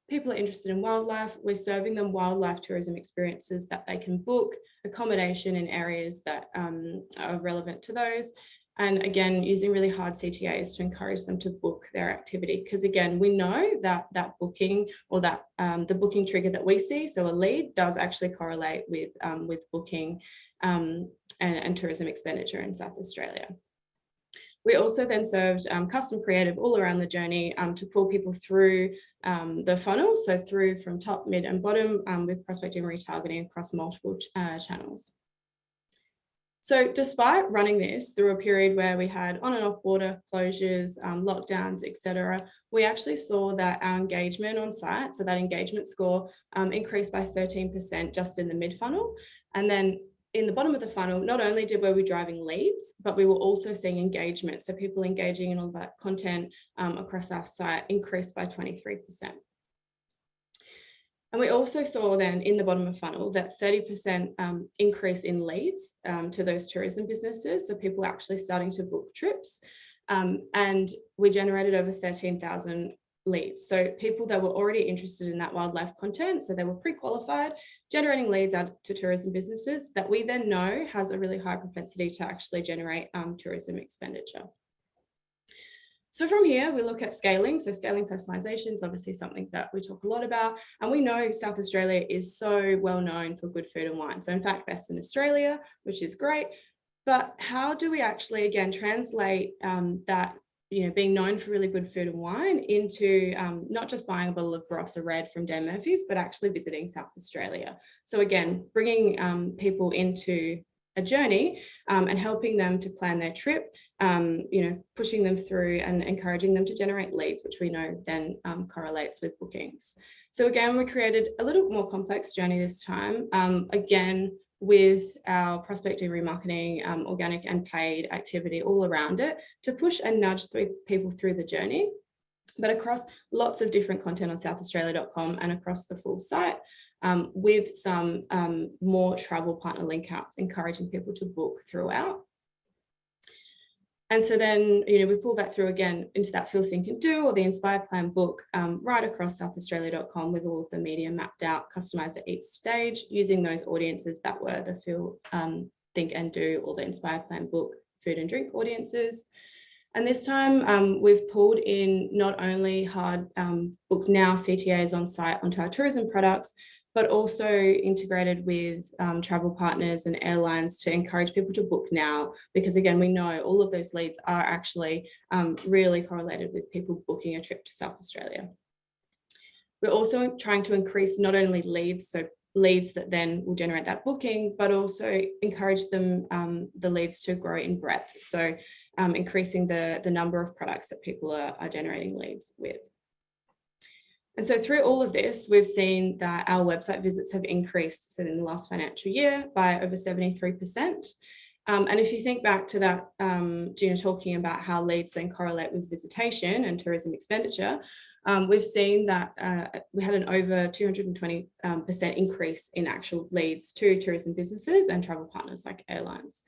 Speaker 6: people are interested in wildlife, we're serving them wildlife tourism experiences that they can book, accommodation in areas that are relevant to those. And again, using really hard CTAs to encourage them to book their activity. Because again, we know that booking or that the booking trigger that we see, so a lead, does actually correlate with booking and tourism expenditure in South Australia. We also then served custom creative all around the journey to pull people through the funnel, so through from top, mid and bottom with prospecting and retargeting across multiple channels. So despite running this through a period where we had on and off border closures, lockdowns, etc., we actually saw that our engagement on site, so that engagement score increased by 13% just in the mid funnel. And then in the bottom of the funnel, not only were we driving leads, but we were also seeing engagement. So people engaging in all that content across our site increased by 23%. And we also saw then in the bottom of funnel that 30% increase in leads to those tourism businesses. So people actually starting to book trips. And we generated over 13,000 leads. So people that were already interested in that wildlife content, so they were pre-qualified, generating leads out to tourism businesses that we then know has a really high propensity to actually generate tourism expenditure. So from here, we look at scaling. So scaling personalisation is obviously something that we talk a lot about. And we know South Australia is so well known for good food and wine. So in fact, best in Australia, which is great. But how do we actually, again, translate that, being known for really good food and wine into not just buying a bottle of Barossa Red from Dan Murphy's, but actually visiting South Australia. So again, bringing people into a journey and helping them to plan their trip, pushing them through and encouraging them to generate leads, which we know then correlates with bookings. So again, we created a little more complex journey this time, again, with our prospecting, remarketing, organic and paid activity all around it to push and nudge people through the journey, but across lots of different content on southaustralia.com and across the full site. With some more travel partner link outs, encouraging people to book throughout. And so then, we pull that through again into that Feel, Think and Do or the Inspire Plan book right across southaustralia.com with all of the media mapped out, customized at each stage, using those audiences that were the Feel, Think and Do or the Inspire Plan book, food and drink audiences. And this time we've pulled in not only hard book now CTAs on site onto our tourism products, but also integrated with travel partners and airlines to encourage people to book now, because again, we know all of those leads are actually really correlated with people booking a trip to South Australia. We're also trying to increase not only leads, so leads that then will generate that booking, but also encourage them, the leads to grow in breadth. So increasing the number of products that people are generating leads with. And so through all of this, we've seen that our website visits have increased, so in the last financial year, by over 73%. And if you think back to that, talking about how leads then correlate with visitation and tourism expenditure, we've seen that we had an over 220% increase in actual leads to tourism businesses and travel partners like airlines.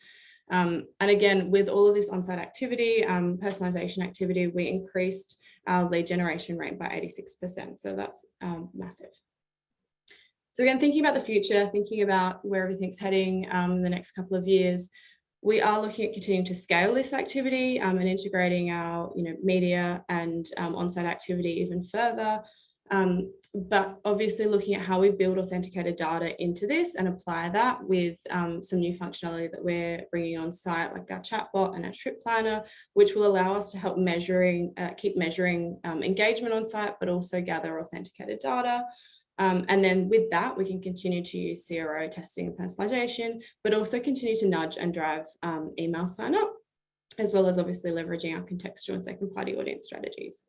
Speaker 6: And again, with all of this on-site activity, personalisation activity, we increased our lead generation rate by 86%. So that's massive. So again, thinking about the future, thinking about where everything's heading in the next couple of years, we are looking at continuing to scale this activity and integrating our media and on-site activity even further. But obviously looking at how we build authenticated data into this and apply that with some new functionality that we're bringing on site, like our chatbot and our trip planner, which will allow us to help keep measuring engagement on site, but also gather authenticated data. And then with that, we can continue to use CRO testing and personalization, but also continue to nudge and drive email sign up, as well as obviously leveraging our contextual and second party audience strategies.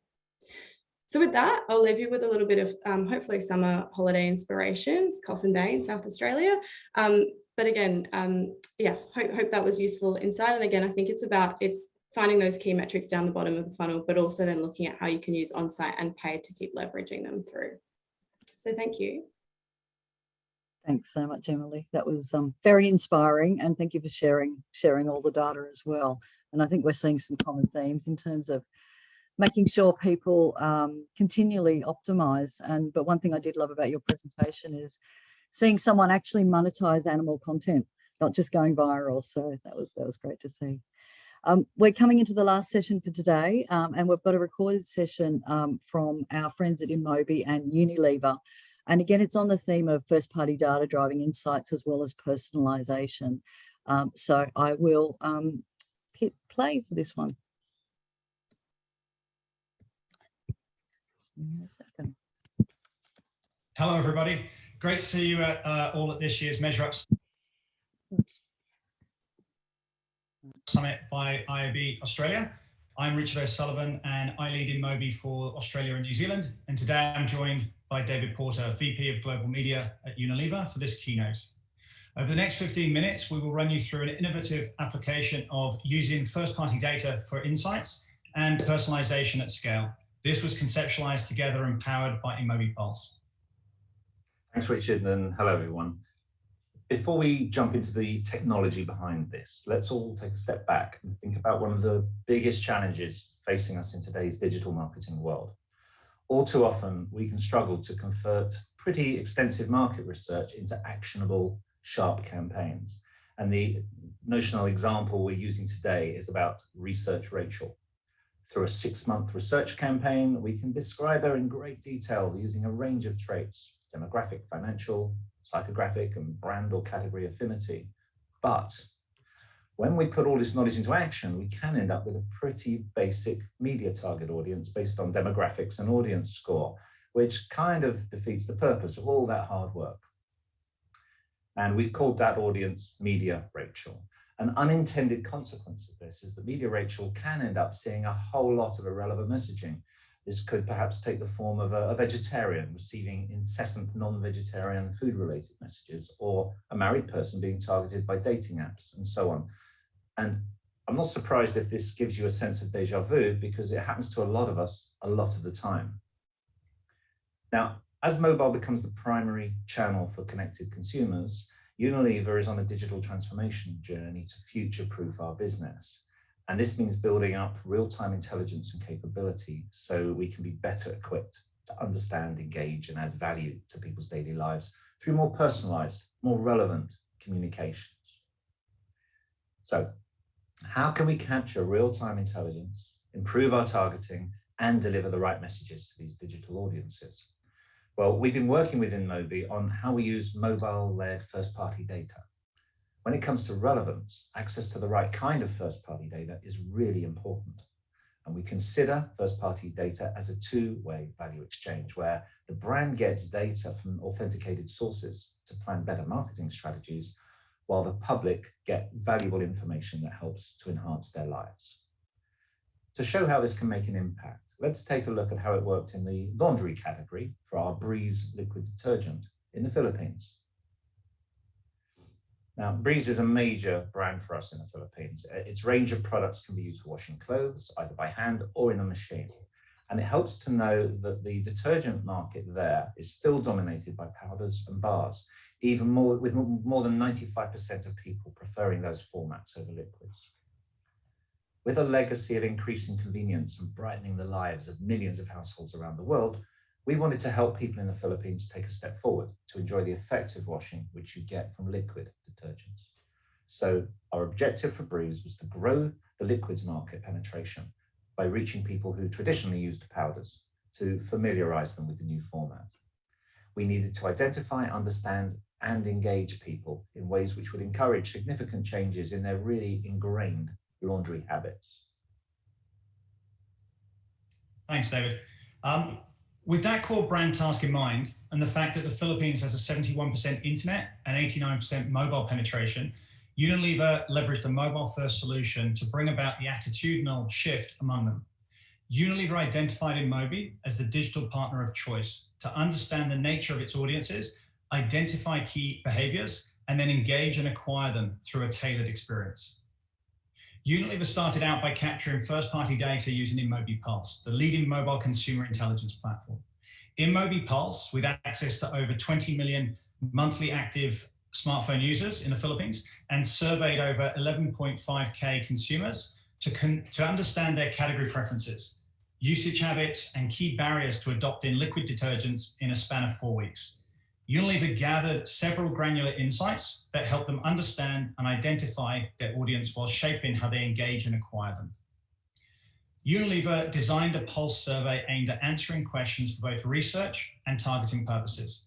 Speaker 6: So with that, I'll leave you with a little bit of hopefully summer holiday inspirations, Coffin Bay in South Australia. But again, yeah, hope that was useful insight. And again, I think it's finding those key metrics down the bottom of the funnel, but also then looking at how you can use on-site and paid to keep leveraging them through. So thank you.
Speaker 1: Thanks so much, Emily. That was very inspiring, and thank you for sharing all the data as well. And I think we're seeing some common themes in terms of making sure people continually optimize. But one thing I did love about your presentation is seeing someone actually monetize animal content, not just going viral. So that was great to see. We're coming into the last session for today, and we've got a recorded session from our friends at Inmobi and Unilever. And again, it's on the theme of first-party data driving insights as well as personalisation. So I will hit play for this one.
Speaker 7: Hello, everybody. Great to see you all at this year's MeasureUp Summit by IAB Australia. I'm Richard O'Sullivan, and I lead Inmobi for Australia and New Zealand. And today I'm joined by David Porter, VP of Global Media at Unilever, for this keynote. Over the next 15 minutes, we will run you through an innovative application of using first-party data for insights and personalization at scale. This was conceptualized together and powered by Inmobi Pulse.
Speaker 8: Thanks, Richard, and hello, everyone. Before we jump into the technology behind this, let's all take a step back and think about one of the biggest challenges facing us in today's digital marketing world. All too often, we can struggle to convert pretty extensive market research into actionable, sharp campaigns. And the notional example we're using today is about Research Rachel. Through a 6-month research campaign, we can describe her in great detail using a range of traits: demographic, financial, psychographic, and brand or category affinity. But when we put all this knowledge into action, we can end up with a pretty basic media target audience based on demographics and audience score, which kind of defeats the purpose of all that hard work. And we've called that audience Media Rachel. An unintended consequence of this is that Media Rachel can end up seeing a whole lot of irrelevant messaging. This could perhaps take the form of a vegetarian receiving incessant non-vegetarian food-related messages, or a married person being targeted by dating apps, and so on. And I'm not surprised if this gives you a sense of deja vu, because it happens to a lot of us a lot of the time. Now, as mobile becomes the primary channel for connected consumers, Unilever is on a digital transformation journey to future-proof our business. And this means building up real-time intelligence and capability so we can be better equipped to understand, engage, and add value to people's daily lives through more personalized, more relevant communications. So, how can we capture real-time intelligence, improve our targeting, and deliver the right messages to these digital audiences? Well, we've been working with Inmobi on how we use mobile-led first-party data. When it comes to relevance, access to the right kind of first-party data is really important. And we consider first-party data as a two-way value exchange, where the brand gets data from authenticated sources to plan better marketing strategies, while the public get valuable information that helps to enhance their lives. To show how this can make an impact, let's take a look at how it worked in the laundry category for our Breeze liquid detergent in the Philippines. Now, Breeze is a major brand for us in the Philippines. Its range of products can be used for washing clothes, either by hand or in a machine. And it helps to know that the detergent market there is still dominated by powders and bars, even more, with more than 95% of people preferring those formats over liquids. With a legacy of increasing convenience and brightening the lives of millions of households around the world, we wanted to help people in the Philippines take a step forward to enjoy the effective washing which you get from liquid detergents. So our objective for Breeze was to grow the liquids market penetration by reaching people who traditionally used powders to familiarize them with the new format. We needed to identify, understand, and engage people in ways which would encourage significant changes in their really ingrained laundry habits.
Speaker 7: Thanks, David. With that core brand task in mind, and the fact that the Philippines has a 71% internet and 89% mobile penetration, Unilever leveraged a mobile-first solution to bring about the attitudinal shift among them. Unilever identified InMobi as the digital partner of choice to understand the nature of its audiences, identify key behaviors, and then engage and acquire them through a tailored experience. Unilever started out by capturing first-party data using InMobi Pulse, the leading mobile consumer intelligence platform. InMobi Pulse, with access to over 20 million monthly active smartphone users in the Philippines, and surveyed over 11.5K consumers to understand their category preferences, usage habits, and key barriers to adopting liquid detergents in a span of 4 weeks. Unilever gathered several granular insights that helped them understand and identify their audience while shaping how they engage and acquire them. Unilever designed a pulse survey aimed at answering questions for both research and targeting purposes.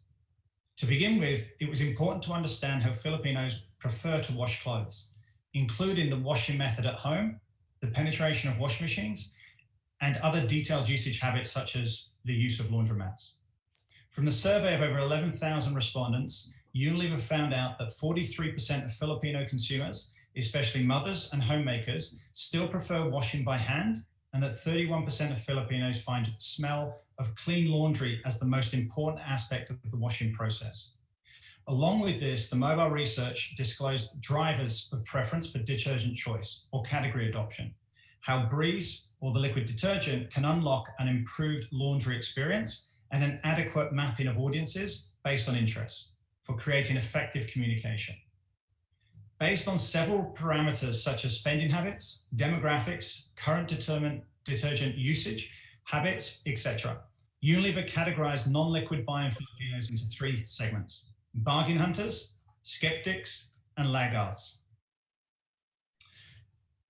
Speaker 7: To begin with, it was important to understand how Filipinos prefer to wash clothes, including the washing method at home, the penetration of washing machines, and other detailed usage habits such as the use of laundromats. From the survey of over 11,000 respondents, Unilever found out that 43% of Filipino consumers, especially mothers and homemakers, still prefer washing by hand, and that 31% of Filipinos find the smell of clean laundry as the most important aspect of the washing process. Along with this, the mobile research disclosed drivers of preference for detergent choice or category adoption, how Breeze or the liquid detergent can unlock an improved laundry experience, and an adequate mapping of audiences based on interests for creating effective communication. Based on several parameters such as spending habits, demographics, current detergent usage, habits, etc., Unilever categorized non-liquid buying Filipinos into 3 segments: bargain hunters, skeptics, and laggards.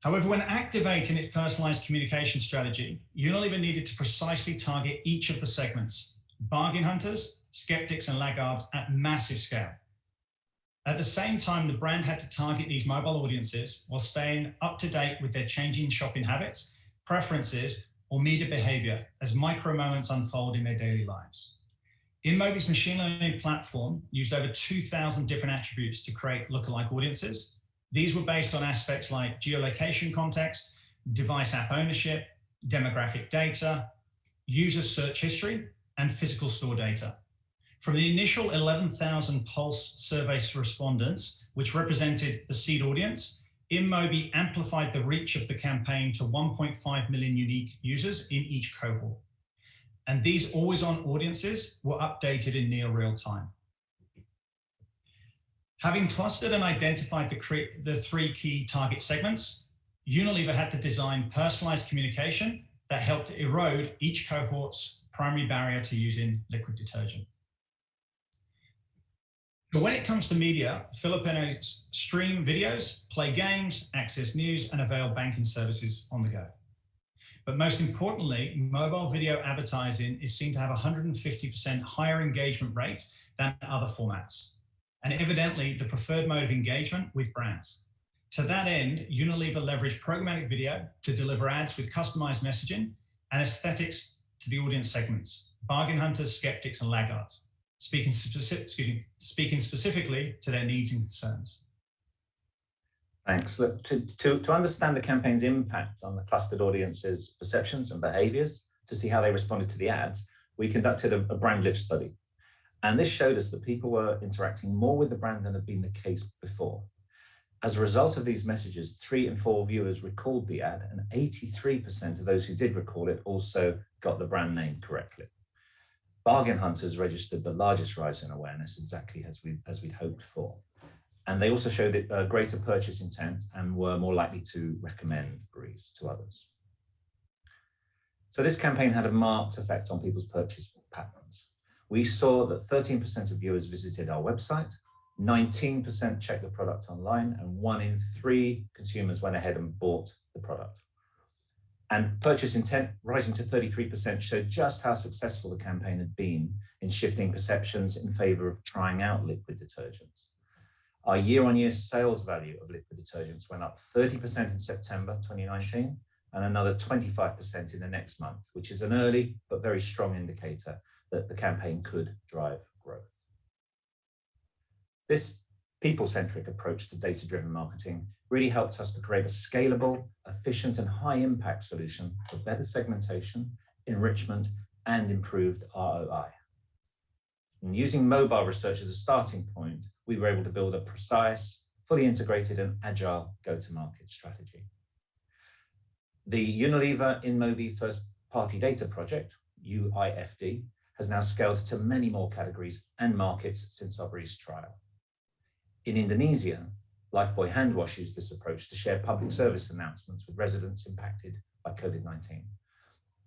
Speaker 7: However, when activating its personalized communication strategy, Unilever needed to precisely target each of the segments: bargain hunters, skeptics, and laggards at massive scale. At the same time, the brand had to target these mobile audiences while staying up to date with their changing shopping habits, preferences, or media behavior as micro moments unfold in their daily lives. InMobi's machine learning platform used over 2,000 different attributes to create lookalike audiences. These were based on aspects like geolocation context, device app ownership, demographic data, user search history, and physical store data. From the initial 11,000 Pulse survey respondents, which represented the seed audience, InMobi amplified the reach of the campaign to 1.5 million unique users in each cohort. And these always-on audiences were updated in near real time. Having clustered and identified the 3 key target segments, Unilever had to design personalized communication that helped erode each cohort's primary barrier to using liquid detergent. But when it comes to media, Filipinos stream videos, play games, access news, and avail banking services on the go. But most importantly, mobile video advertising is seen to have a 150% higher engagement rate than other formats, and evidently the preferred mode of engagement with brands. To that end, Unilever leveraged programmatic video to deliver ads with customized messaging and aesthetics to the audience segments: bargain hunters, skeptics, and laggards, speaking specifically to their needs and concerns.
Speaker 8: Thanks. Look, to understand the campaign's impact on the clustered audience's perceptions and behaviors, to see how they responded to the ads, we conducted a brand lift study. And this showed us that people were interacting more with the brand than had been the case before. As a result of these messages, 3 in 4 viewers recalled the ad, and 83% of those who did recall it also got the brand name correctly. Bargain hunters registered the largest rise in awareness, exactly as we'd hoped for. And they also showed a greater purchase intent and were more likely to recommend Breeze to others. So this campaign had a marked effect on people's purchase patterns. We saw that 13% of viewers visited our website, 19% checked the product online, and 1 in 3 consumers went ahead and bought the product. And purchase intent rising to 33% showed just how successful the campaign had been in shifting perceptions in favor of trying out liquid detergents. Our year-on-year sales value of liquid detergents went up 30% in September 2019 and another 25% in the next month, which is an early but very strong indicator that the campaign could drive growth. This people-centric approach to data-driven marketing really helped us to create a scalable, efficient, and high-impact solution for better segmentation, enrichment, and improved ROI. And using mobile research as a starting point, we were able to build a precise, fully integrated, and agile go-to-market strategy. The Unilever in Mobi first-party data project, UIFD, has now scaled to many more categories and markets since our brief trial. In Indonesia, Lifebuoy Hand Wash used this approach to share public service announcements with residents impacted by COVID-19.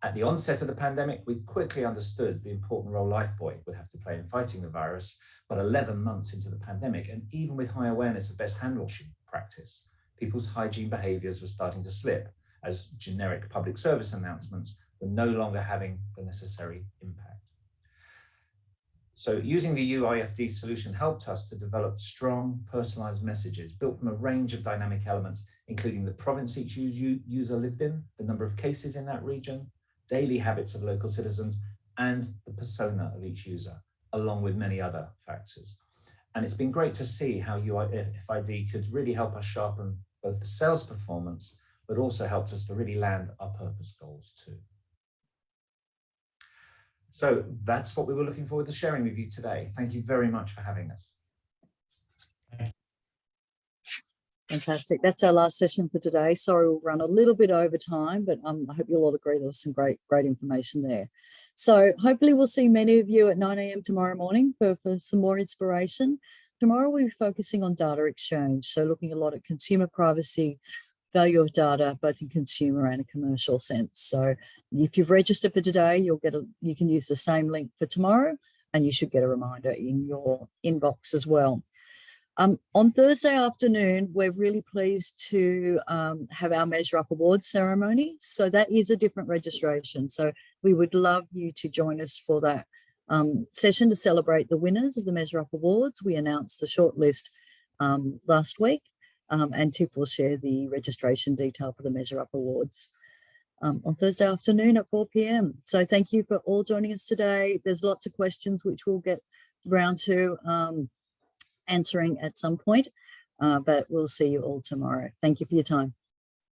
Speaker 8: At the onset of the pandemic, we quickly understood the important role Lifebuoy would have to play in fighting the virus, but 11 months into the pandemic, and even with high awareness of best hand washing practice, people's hygiene behaviors were starting to slip as generic public service announcements were no longer having the necessary impact. So using the UIFD solution helped us to develop strong, personalized messages built from a range of dynamic elements, including the province each user lived in, the number of cases in that region, daily habits of local citizens, and the persona of each user, along with many other factors. And it's been great to see how UIFD could really help us sharpen both the sales performance, but also helped us to really land our purpose goals too. So that's what we were looking forward to sharing with you today. Thank you very much for having us.
Speaker 1: Fantastic. That's our last session for today. Sorry, we'll run a little bit over time, but I hope you'll all agree there was some great information there. So hopefully we'll see many of you at 9 a.m. tomorrow morning for some more inspiration. Tomorrow we'll be focusing on data exchange. So looking a lot at consumer privacy, value of data, both in consumer and a commercial sense. So if you've registered for today, you can use the same link for tomorrow, and you should get a reminder in your inbox as well. On Thursday afternoon, we're really pleased to have our MeasureUp Awards ceremony. So that is a different registration. So we would love you to join us for that session to celebrate the winners of the MeasureUp Awards. We announced the shortlist last week, and Tiff will share the registration detail for the MeasureUp Awards on Thursday afternoon at 4 p.m. So thank you for all joining us today. There's lots of questions which we'll get round to answering at some point, but we'll see you all tomorrow. Thank you for your time.